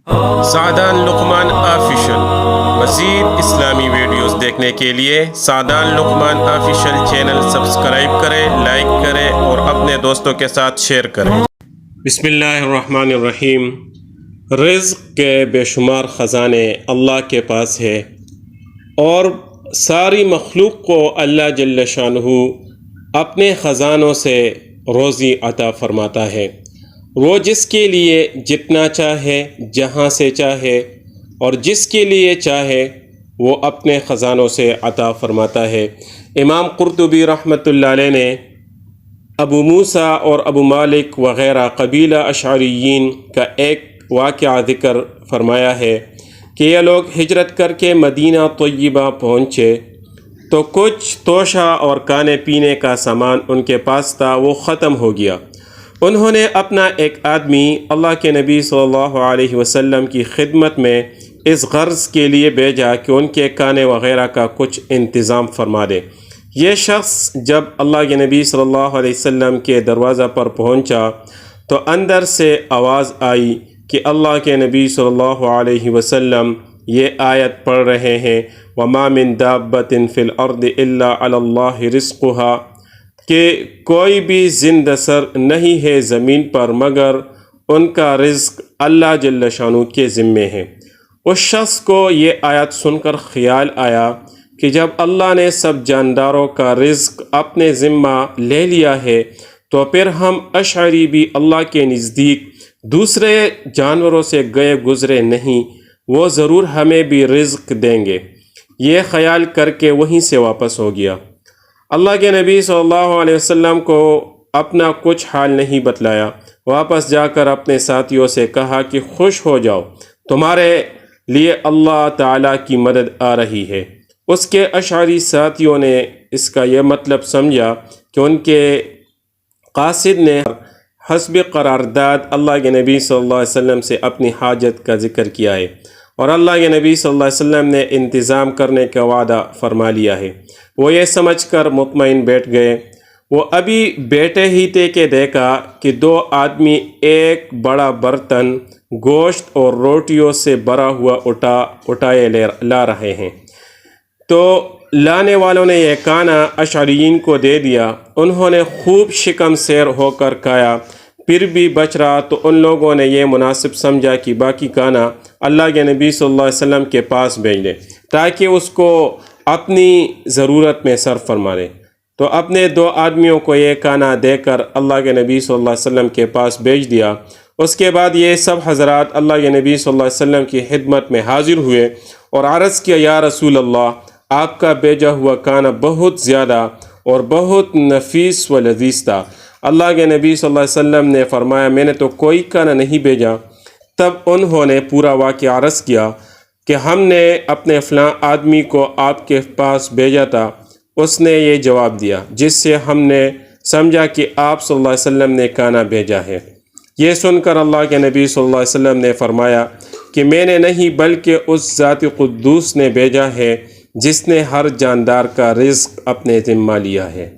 سعدان لقمان official مزید اسلامی videos دیکھنے کے لیے سعدان لقمان آفیشل چینل سبسکرائب کریں، لائک کریں اور اپنے دوستوں کے ساتھ شیئر کریں۔ بسم اللہ الرحمن الرحیم۔ رزق کے بے شمار خزانے اللہ کے پاس ہے اور ساری مخلوق کو اللہ جل شانہ اپنے خزانوں سے روزی عطا فرماتا ہے۔ وہ جس کے لیے جتنا چاہے، جہاں سے چاہے اور جس کے لیے چاہے وہ اپنے خزانوں سے عطا فرماتا ہے۔ امام قرطبی رحمۃ اللہ علیہ نے ابو موسیٰ اور ابو مالک وغیرہ قبیلہ اشعریین کا ایک واقعہ ذکر فرمایا ہے کہ یہ لوگ ہجرت کر کے مدینہ طیبہ پہنچے تو کچھ توشہ اور کھانے پینے کا سامان ان کے پاس تھا، وہ ختم ہو گیا۔ انہوں نے اپنا ایک آدمی اللہ کے نبی صلی اللہ علیہ وسلم کی خدمت میں اس غرض کے لیے بھیجا کہ ان کے کھانے وغیرہ کا کچھ انتظام فرما دے۔ یہ شخص جب اللہ کے نبی صلی اللہ علیہ وسلم کے دروازہ پر پہنچا تو اندر سے آواز آئی کہ اللہ کے نبی صلی اللہ علیہ وسلم یہ آیت پڑھ رہے ہیں، وَمَا مِن دَابَّةٍ فِي الْأَرْضِ إِلَّا عَلَى اللَّهِ رِزْقُهَا، کہ کوئی بھی زندہ سر نہیں ہے زمین پر مگر ان کا رزق اللہ جل شانہ کے ذمے ہے۔ اس شخص کو یہ آیت سن کر خیال آیا کہ جب اللہ نے سب جانداروں کا رزق اپنے ذمہ لے لیا ہے تو پھر ہم اشعری بھی اللہ کے نزدیک دوسرے جانوروں سے گئے گزرے نہیں، وہ ضرور ہمیں بھی رزق دیں گے۔ یہ خیال کر کے وہیں سے واپس ہو گیا۔ اللہ کے نبی صلی اللہ علیہ وسلم کو اپنا کچھ حال نہیں بتلایا، واپس جا کر اپنے ساتھیوں سے کہا کہ خوش ہو جاؤ، تمہارے لیے اللہ تعالیٰ کی مدد آ رہی ہے۔ اس کے اشعری ساتھیوں نے اس کا یہ مطلب سمجھا کہ ان کے قاصد نے حسب قرارداد اللہ کے نبی صلی اللہ علیہ وسلم سے اپنی حاجت کا ذکر کیا ہے اور اللہ کے نبی صلی اللہ علیہ وسلم نے انتظام کرنے کا وعدہ فرما لیا ہے۔ وہ یہ سمجھ کر مطمئن بیٹھ گئے۔ وہ ابھی بیٹھے ہی تھے کہ دیکھا کہ دو آدمی ایک بڑا برتن گوشت اور روٹیوں سے بھرا ہوا اٹھائے لا رہے ہیں۔ تو لانے والوں نے یہ کھانا اشعریین کو دے دیا۔ انہوں نے خوب شکم سیر ہو کر کھایا، پھر بھی بچ رہا تو ان لوگوں نے یہ مناسب سمجھا کہ باقی کھانا اللہ کے نبی صلی اللہ علیہ وسلم کے پاس بھیج دیں تاکہ اس کو اپنی ضرورت میں صرف فرما دیں۔ تو اپنے دو آدمیوں کو یہ کھانا دے کر اللہ کے نبی صلی اللہ علیہ وسلم کے پاس بھیج دیا۔ اس کے بعد یہ سب حضرات اللہ کے نبی صلی اللہ علیہ وسلم کی خدمت میں حاضر ہوئے اور عرض کیا، یا رسول اللہ، آپ کا بھیجا ہوا کھانا بہت زیادہ اور بہت نفیس و لذیذ تھا۔ اللہ کے نبی صلی اللہ علیہ وسلم نے فرمایا، میں نے تو کوئی کھانا نہیں بھیجا۔ تب انہوں نے پورا واقعہ عرض کیا کہ ہم نے اپنے فلاں آدمی کو آپ کے پاس بھیجا تھا، اس نے یہ جواب دیا، جس سے ہم نے سمجھا کہ آپ صلی اللہ علیہ وسلم نے کھانا بھیجا ہے۔ یہ سن کر اللہ کے نبی صلی اللہ علیہ وسلم نے فرمایا کہ میں نے نہیں بلکہ اس ذات قدوس نے بھیجا ہے جس نے ہر جاندار کا رزق اپنے ذمہ لیا ہے۔